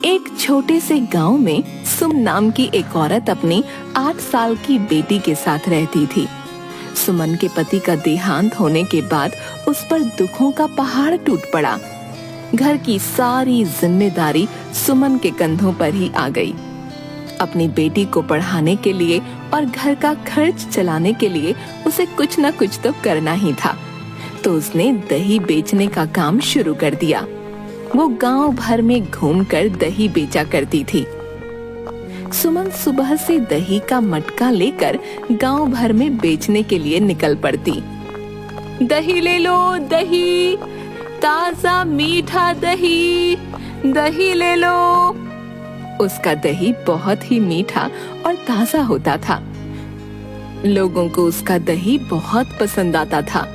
एक छोटे से गांव में सुम नाम की एक औरत अपनी 8 साल की बेटी के साथ रहती थी। सुमन के पति का देहांत होने के बाद उस पर दुखों का पहाड़ टूट पड़ा। घर की सारी जिम्मेदारी सुमन के कंधों पर ही आ गई। अपनी बेटी को पढ़ाने के लिए और घर का खर्च चलाने के लिए उसे कुछ न कुछ तो करना ही था, तो उसने दही बेचने का काम शुरू कर दिया। वो गांव भर में घूमकर दही बेचा करती थी। सुमन सुबह से दही का मटका लेकर गांव भर में बेचने के लिए निकल पड़ती। दही ले लो, दही, ताजा मीठा दही, दही ले लो। उसका दही बहुत ही मीठा और ताजा होता था। लोगों को उसका दही बहुत पसंद आता था।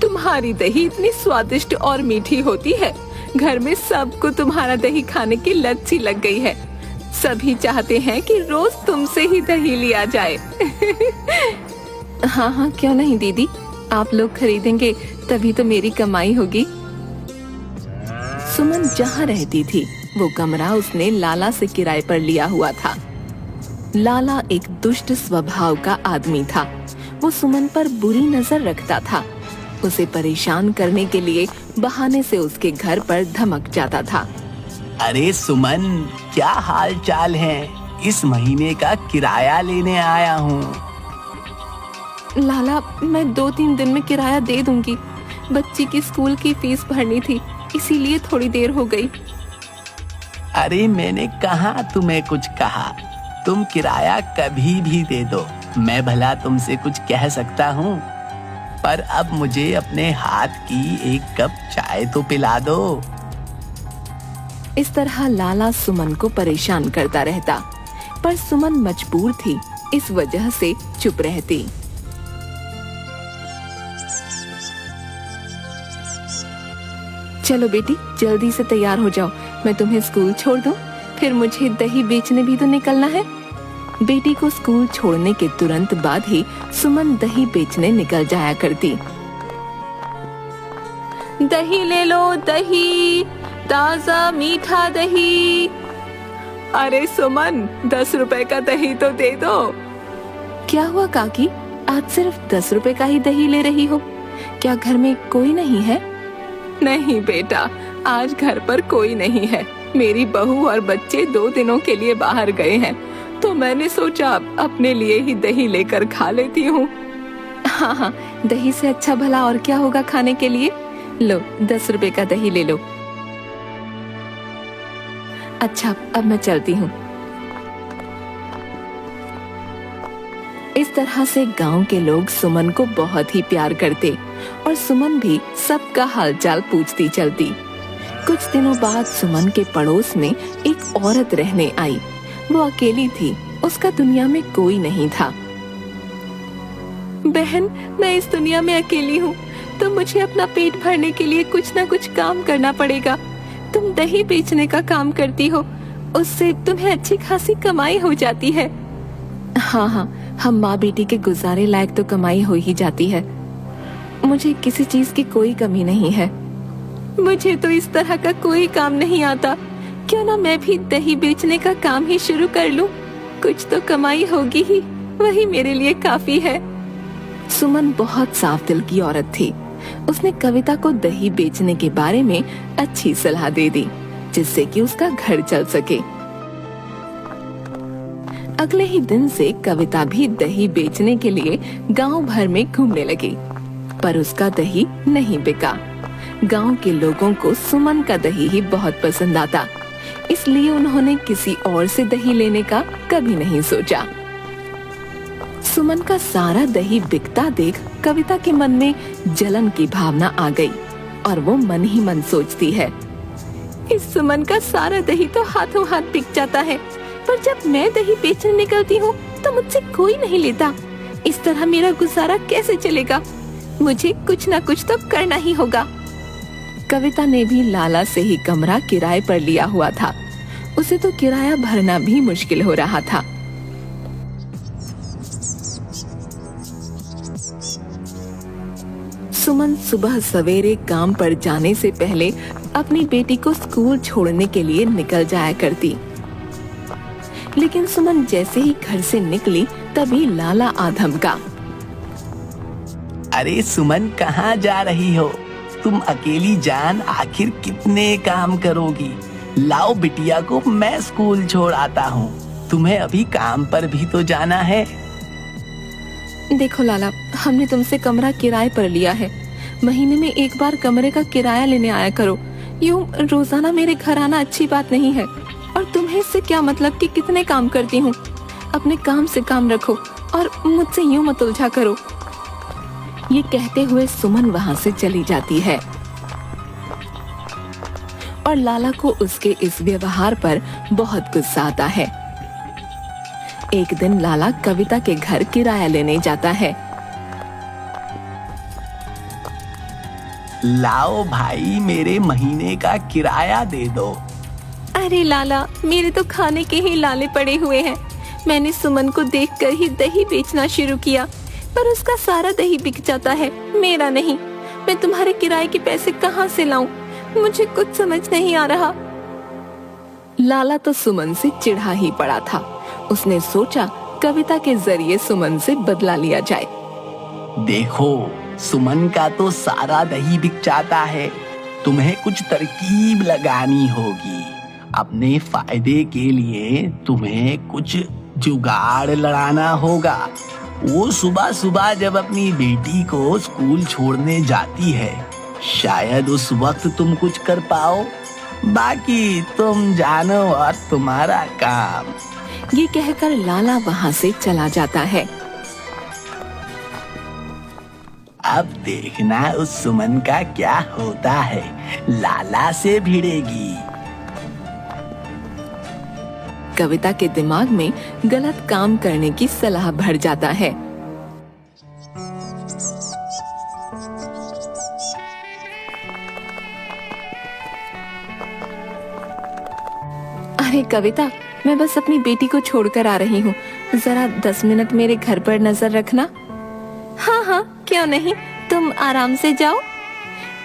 तुम्हारी दही इतनी स्वादिष्ट और मीठी होती है, घर में सबको तुम्हारा दही खाने की लत सी लग गई है। सभी चाहते हैं कि रोज तुमसे ही दही लिया जाए। हाँ हाँ, क्यों नहीं दीदी, आप लोग खरीदेंगे तभी तो मेरी कमाई होगी। सुमन जहाँ रहती थी वो कमरा उसने लाला से किराए पर लिया हुआ था। लाला एक दुष्ट स्वभाव का आदमी था। वो सुमन पर बुरी नजर रखता था। उसे परेशान करने के लिए बहाने से उसके घर पर धमक जाता था। अरे सुमन, क्या हाल चाल है? इस महीने का किराया लेने आया हूँ। लाला, मैं 2-3 दिन में किराया दे दूंगी। बच्ची की स्कूल की फीस भरनी थी, इसीलिए थोड़ी देर हो गई। अरे मैंने कहाँ तुम्हें कुछ कहा? तुम किराया कभी भी दे दो, मैं भला तुमसे कुछ कह सकता हूँ? पर अब मुझे अपने हाथ की एक कप चाय तो पिला दो। इस तरह लाला सुमन को परेशान करता रहता, पर सुमन मजबूर थी, इस वजह से चुप रहती। चलो बेटी, जल्दी से तैयार हो जाओ, मैं तुम्हें स्कूल छोड़ दूं, फिर मुझे दही बेचने भी तो निकलना है। बेटी को स्कूल छोड़ने के तुरंत बाद ही सुमन दही बेचने निकल जाया करती। दही ले लो, दही, ताजा मीठा दही। अरे सुमन, 10 रुपए का दही तो दे दो। क्या हुआ काकी, आज सिर्फ 10 रुपए का ही दही ले रही हो? क्या घर में कोई नहीं है? नहीं बेटा, आज घर पर कोई नहीं है। मेरी बहू और बच्चे 2 दिनों के लिए बाहर गए हैं, तो मैंने सोचा अपने लिए ही दही लेकर खा लेती हूँ। हाँ हाँ, दही से अच्छा भला और क्या होगा खाने के लिए। लो, 10 रुपए का दही ले लो। अच्छा, अब मैं चलती हूँ। इस तरह से गांव के लोग सुमन को बहुत ही प्यार करते और सुमन भी सबका हालचाल पूछती चलती। कुछ दिनों बाद सुमन के पड़ोस में एक औरत रहने आई। वो अकेली थी, उसका दुनिया में कोई नहीं था। बहन, मैं इस दुनिया में अकेली हूँ, तो मुझे अपना पेट भरने के लिए कुछ ना कुछ काम करना पड़ेगा। तुम दही बेचने का काम करती हो, उससे तुम्हें अच्छी खासी कमाई हो जाती है। हाँ हाँ, हम माँ बेटी के गुजारे लायक तो कमाई हो ही जाती है। मुझे किसी चीज की कोई कमी नहीं है। मुझे तो इस तरह का कोई काम नहीं आता। क्यों ना मैं भी दही बेचने का काम ही शुरू कर लूं? कुछ तो कमाई होगी ही, वही मेरे लिए काफी है। सुमन बहुत साफ दिल की औरत थी। उसने कविता को दही बेचने के बारे में अच्छी सलाह दे दी, जिससे कि उसका घर चल सके। अगले ही दिन से कविता भी दही बेचने के लिए गांव भर में घूमने लगी, पर उसका दही नहीं बिका। गांव के लोगों को सुमन का दही ही बहुत पसंद आता, इसलिए उन्होंने किसी और से दही लेने का कभी नहीं सोचा। सुमन का सारा दही बिकता देख कविता के मन में जलन की भावना आ गई और वो मन ही मन सोचती है, इस सुमन का सारा दही तो हाथों हाथ बिक जाता है, पर जब मैं दही बेचने निकलती हूँ तो मुझसे कोई नहीं लेता। इस तरह मेरा गुजारा कैसे चलेगा? मुझे कुछ ना कुछ तो करना ही होगा। कविता ने भी लाला से ही कमरा किराए पर लिया हुआ था। उसे तो किराया भरना भी मुश्किल हो रहा था। सुमन सुबह सवेरे काम पर जाने से पहले अपनी बेटी को स्कूल छोड़ने के लिए निकल जाया करती। लेकिन सुमन जैसे ही घर से निकली तभी लाला आ धमका। अरे सुमन, कहाँ जा रही हो? तुम अकेली जान आखिर कितने काम करोगी? लाओ बिटिया को मैं स्कूल छोड़ आता हूँ। तुम्हें अभी काम पर भी तो जाना है। देखो लाला, हमने तुमसे कमरा किराए पर लिया है। महीने में एक बार कमरे का किराया लेने आया करो। यूं रोजाना मेरे घर आना अच्छी बात नहीं है। और तुम्हें इससे क्या मतलब कि कितने काम करती हूँ? अपने काम से काम रखो और मुझसे यूं मत उलझा करो। ये कहते हुए सुमन वहाँ से चली जाती है और लाला को उसके इस व्यवहार पर बहुत गुस्सा आता है। एक दिन लाला कविता के घर किराया लेने जाता है। लाओ भाई, मेरे महीने का किराया दे दो। अरे लाला, मेरे तो खाने के ही लाले पड़े हुए हैं। मैंने सुमन को देखकर ही दही बेचना शुरू किया, पर उसका सारा दही बिक जाता है, मेरा नहीं। मैं तुम्हारे किराए के पैसे कहाँ से लाऊं? मुझे कुछ समझ नहीं आ रहा। लाला तो सुमन से चिढ़ा ही पड़ा था। उसने सोचा कविता के जरिए सुमन से बदला लिया जाए। देखो, सुमन का तो सारा दही बिक जाता है। तुम्हें कुछ तरकीब लगानी होगी। अपने फायदे के लिए तुम्हें कुछ जुगाड़ लड़ाना होगा। वो सुबह सुबह जब अपनी बेटी को स्कूल छोड़ने जाती है, शायद उस वक्त तुम कुछ कर पाओ। बाकी तुम जानो और तुम्हारा काम। ये कहकर लाला वहाँ से चला जाता है। अब देखना उस सुमन का क्या होता है। लाला से भिड़ेगी। कविता के दिमाग में गलत काम करने की सलाह भर जाता है। अरे कविता, मैं बस अपनी बेटी को छोड़कर आ रही हूँ। जरा 10 मिनट मेरे घर पर नजर रखना। हाँ हाँ, क्यों नहीं, तुम आराम से जाओ।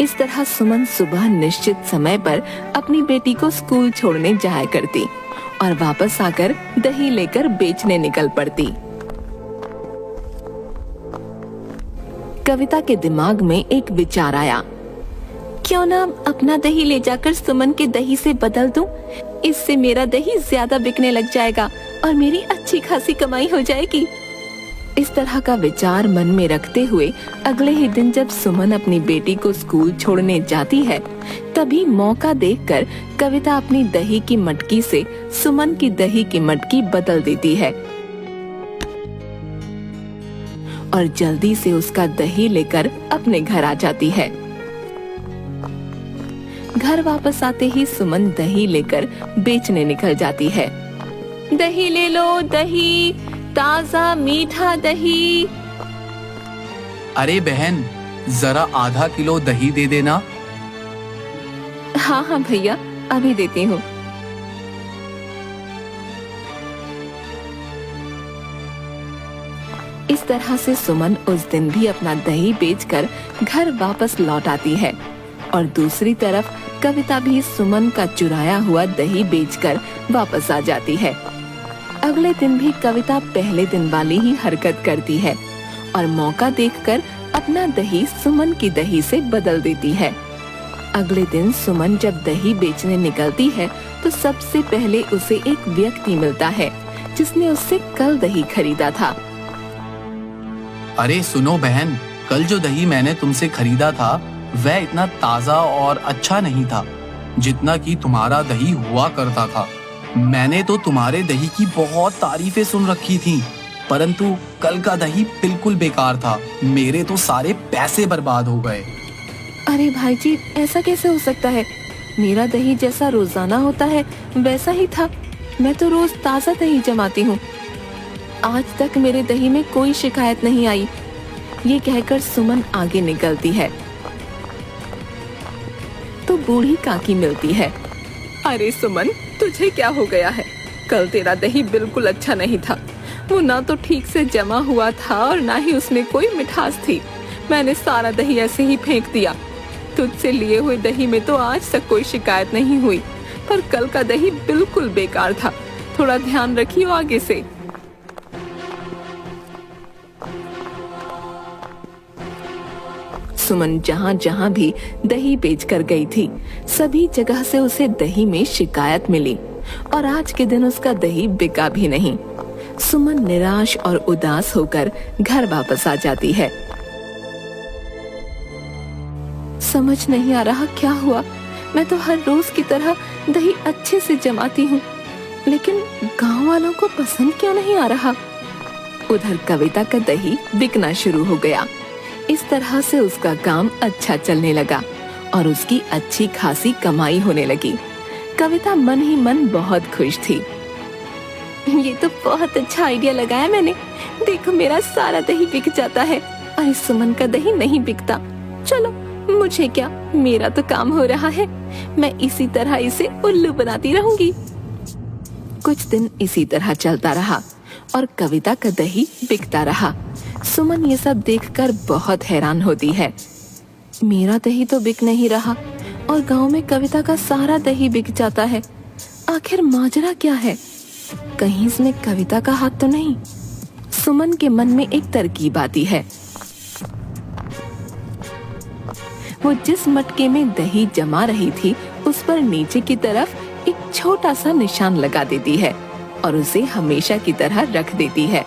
इस तरह सुमन सुबह निश्चित समय पर अपनी बेटी को स्कूल छोड़ने जाया करती और वापस आकर दही लेकर बेचने निकल पड़ती। कविता के दिमाग में एक विचार आया। क्यों ना अपना दही ले जाकर सुमन के दही से बदल दूं? इससे मेरा दही ज्यादा बिकने लग जाएगा और मेरी अच्छी खासी कमाई हो जाएगी। इस तरह का विचार मन में रखते हुए अगले ही दिन जब सुमन अपनी बेटी को स्कूल छोड़ने जाती है, तभी मौका देखकर कविता अपनी दही की मटकी से सुमन की दही की मटकी बदल देती है और जल्दी से उसका दही लेकर अपने घर आ जाती है। घर वापस आते ही सुमन दही लेकर बेचने निकल जाती है। दही ले लो, दही, ताजा मीठा दही। अरे बहन, जरा आधा किलो दही दे देना। हाँ हाँ भैया, अभी देती हूँ। इस तरह से सुमन उस दिन भी अपना दही बेचकर घर वापस लौट आती है और दूसरी तरफ कविता भी सुमन का चुराया हुआ दही बेचकर वापस आ जाती है। अगले दिन भी कविता पहले दिन वाली ही हरकत करती है और मौका देखकर अपना दही सुमन की दही से बदल देती है। अगले दिन सुमन जब दही बेचने निकलती है तो सबसे पहले उसे एक व्यक्ति मिलता है जिसने उससे कल दही खरीदा था। अरे सुनो बहन, कल जो दही मैंने तुमसे खरीदा था वह इतना ताजा और अच्छा नहीं था जितना कि तुम्हारा दही हुआ करता था। मैंने तो तुम्हारे दही की बहुत तारीफें सुन रखी थी, परंतु कल का दही बिल्कुल बेकार था। मेरे तो सारे पैसे बर्बाद हो गए। अरे भाई जी, ऐसा कैसे हो सकता है? मेरा दही जैसा रोजाना होता है वैसा ही था। मैं तो रोज ताजा दही जमाती हूँ। आज तक मेरे दही में कोई शिकायत नहीं आई। ये कहकर सुमन आगे निकलती है तो बूढ़ी काकी मिलती है। अरे सुमन, तुझे क्या हो गया है? कल तेरा दही बिल्कुल अच्छा नहीं था। वो ना तो ठीक से जमा हुआ था और ना ही उसमें कोई मिठास थी। मैंने सारा दही ऐसे ही फेंक दिया। तुझसे लिए हुए दही में तो आज तक कोई शिकायत नहीं हुई, पर कल का दही बिल्कुल बेकार था। थोड़ा ध्यान रखियो आगे से। सुमन जहाँ जहाँ भी दही बेच कर गई थी, सभी जगह से उसे दही में शिकायत मिली और आज के दिन उसका दही बिका भी नहीं। सुमन निराश और उदास होकर घर वापस आ जाती है। समझ नहीं आ रहा क्या हुआ। मैं तो हर रोज की तरह दही अच्छे से जमाती हूँ, लेकिन गांव वालों को पसंद क्यों नहीं आ रहा। उधर कविता का दही बिकना शुरू हो गया। इस तरह से उसका काम अच्छा चलने लगा और उसकी अच्छी खासी कमाई होने लगी। कविता मन ही मन बहुत खुश थी। ये तो बहुत अच्छा आइडिया लगाया मैंने। देखो मेरा सारा दही बिक जाता है और इस सुमन का दही नहीं बिकता। चलो मुझे क्या, मेरा तो काम हो रहा है। मैं इसी तरह इसे उल्लू बनाती रहूंगी। कुछ दिन इसी तरह चलता रहा और कविता का दही बिकता रहा। सुमन ये सब देखकर बहुत हैरान होती है। मेरा दही तो बिक नहीं रहा और गांव में कविता का सारा दही बिक जाता है। आखिर माजरा क्या है? कहीं इसमें कविता का हाथ तो नहीं? सुमन के मन में एक तरकीब आती है। वो जिस मटके में दही जमा रही थी उस पर नीचे की तरफ एक छोटा सा निशान लगा देती है और उसे हमेशा की तरह रख देती है।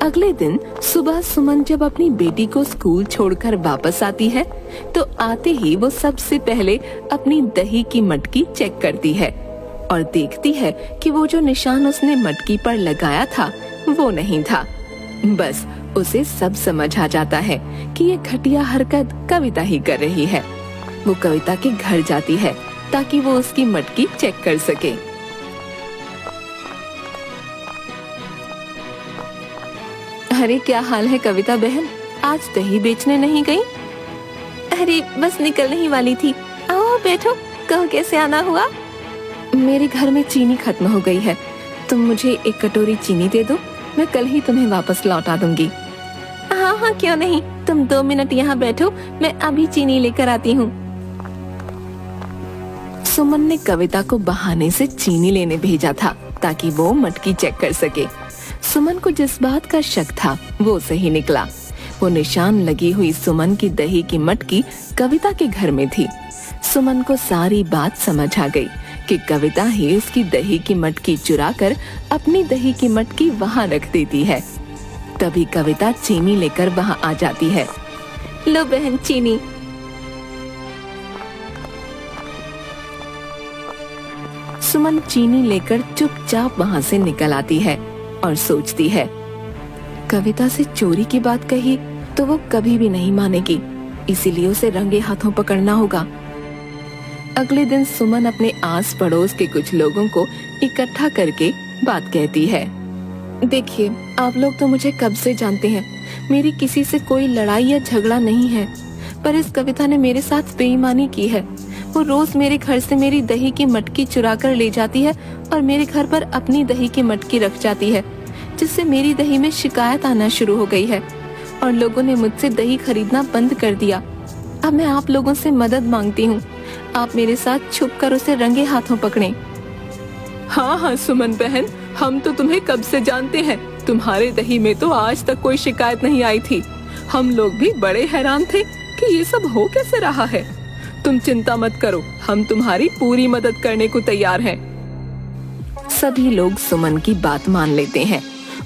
अगले दिन सुबह सुमन जब अपनी बेटी को स्कूल छोड़कर वापस आती है तो आते ही वो सबसे पहले अपनी दही की मटकी चेक करती है और देखती है कि वो जो निशान उसने मटकी पर लगाया था वो नहीं था। बस उसे सब समझ आ जाता है कि ये घटिया हरकत कविता ही कर रही है। वो कविता के घर जाती है ताकि वो उसकी मटकी चेक कर सके। अरे क्या हाल है कविता बहन, आज दही बेचने नहीं गई? अरे बस निकलने ही वाली थी। आओ बैठो, कहो कैसे आना हुआ? मेरे घर में चीनी खत्म हो गई है, तुम मुझे एक कटोरी चीनी दे दो, मैं कल ही तुम्हें वापस लौटा दूंगी। हाँ हाँ क्यों नहीं, तुम 2 मिनट यहाँ बैठो, मैं अभी चीनी लेकर आती हूँ। सुमन ने कविता को बहाने से चीनी लेने भेजा था ताकि वो मटकी चेक कर सके। सुमन को जिस बात का शक था वो सही निकला। वो निशान लगी हुई सुमन की दही की मटकी कविता के घर में थी। सुमन को सारी बात समझ आ गई कि कविता ही उसकी दही की मटकी चुराकर अपनी दही की मटकी वहाँ रख देती है। तभी कविता चीनी लेकर वहाँ आ जाती है। लो बहन चीनी। सुमन चीनी लेकर चुपचाप वहाँ से निकल आती है और सोचती है, कविता से चोरी की बात कही तो वो कभी भी नहीं मानेगी, इसीलिए उसे रंगे हाथों पकड़ना होगा। अगले दिन सुमन अपने आस पड़ोस के कुछ लोगों को इकट्ठा करके बात कहती है। देखिए, आप लोग तो मुझे कब से जानते हैं, मेरी किसी से कोई लड़ाई या झगड़ा नहीं है, पर इस कविता ने मेरे साथ बेईमानी की है। वो रोज मेरे घर से मेरी दही की मटकी चुरा कर ले जाती है और मेरे घर पर अपनी दही की मटकी रख जाती है, जिससे मेरी दही में शिकायत आना शुरू हो गई है और लोगों ने मुझसे दही खरीदना बंद कर दिया। अब मैं आप लोगों से मदद मांगती हूँ, आप मेरे साथ छुपकर उसे रंगे हाथों पकड़ें। हाँ हाँ सुमन बहन, हम तो तुम्हें कब से जानते हैं, तुम्हारे दही में तो आज तक कोई शिकायत नहीं आई थी। हम लोग भी बड़े हैरान थे कि ये सब हो कैसे रहा है। तुम चिंता मत करो, हम तुम्हारी पूरी मदद करने को तैयार हैं। सभी लोग सुमन की बात मान लेते हैं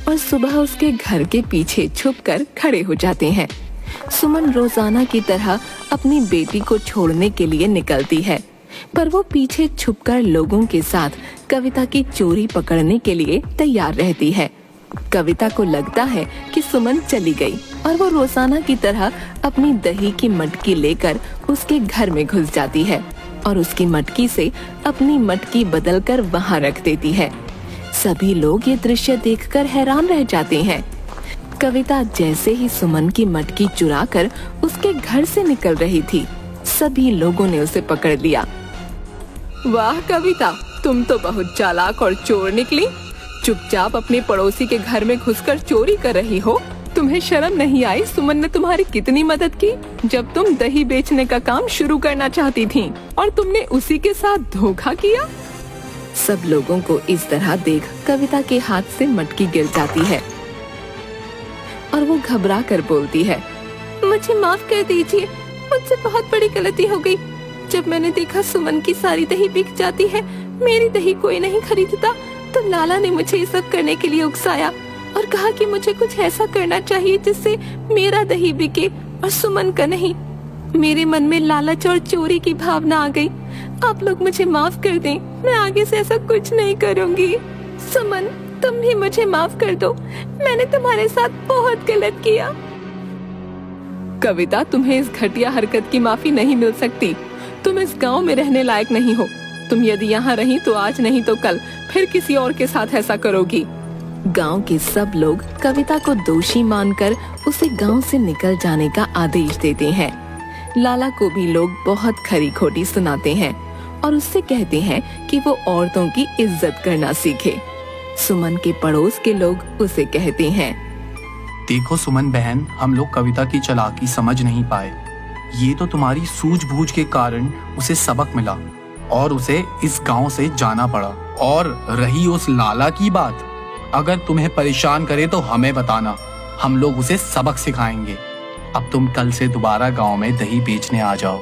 और सुबह उसके घर के पीछे छुपकर खड़े हो जाते हैं। सुमन रोजाना की तरह अपनी बेटी को छोड़ने के लिए निकलती है, पर वो पीछे छुपकर लोगों के साथ कविता की चोरी पकड़ने के लिए तैयार रहती है। कविता को लगता है कि सुमन चली गई और वो रोजाना की तरह अपनी दही की मटकी लेकर उसके घर में घुस जाती है और उसकी मटकी से अपनी मटकी बदलकर वहां रख देती है। सभी लोग ये दृश्य देखकर हैरान रह जाते हैं। कविता जैसे ही सुमन की मटकी चुराकर उसके घर से निकल रही थी, सभी लोगों ने उसे पकड़ लिया। वाह कविता, तुम तो बहुत चालाक और चोर निकली। चुपचाप अपने पड़ोसी के घर में घुसकर चोरी कर रही हो तुम्हें शर्म नहीं आई सुमन ने तुम्हारी कितनी मदद की जब तुम दही बेचने का काम शुरू करना चाहती थी और तुमने उसी के साथ धोखा किया। सब लोगों को इस तरह देख कविता के हाथ से मटकी गिर जाती है और वो घबरा कर बोलती है, मुझे माफ कर दीजिए, मुझसे बहुत बड़ी गलती हो गई। जब मैंने देखा सुमन की सारी दही बिक जाती है, मेरी दही कोई नहीं खरीदता, तो लाला ने मुझे ये सब करने के लिए उकसाया और कहा कि मुझे कुछ ऐसा करना चाहिए जिससे मेरा दही बिके और सुमन का नहीं। मेरे मन में लालच और चोरी की भावना आ गई। आप लोग मुझे माफ कर दें, मैं आगे से ऐसा कुछ नहीं करूंगी। सुमन, तुम भी मुझे माफ कर दो, मैंने तुम्हारे साथ बहुत गलत किया। कविता, तुम्हें इस घटिया हरकत की माफी नहीं मिल सकती। तुम इस गांव में रहने लायक नहीं हो। तुम यदि यहाँ रही तो आज नहीं तो कल फिर किसी और के साथ ऐसा करोगी। गांव के सब लोग कविता को दोषी मानकर उसे गांव से निकल जाने का आदेश देते हैं। लाला को भी लोग बहुत खरी खोटी सुनाते हैं और उससे कहते हैं कि वो औरतों की इज्जत करना सीखे। सुमन के पड़ोस के लोग उसे कहते हैं, देखो सुमन बहन, हम लोग कविता की चालाकी समझ नहीं पाए। ये तो तुम्हारी सूझबूझ के कारण उसे सबक मिला और उसे इस गांव से जाना पड़ा। और रही उस लाला की बात, अगर तुम्हें परेशान करे तो हमें बताना, हम लोग उसे सबक सिखाएंगे। अब तुम कल से दोबारा गांव में दही बेचने आ जाओ।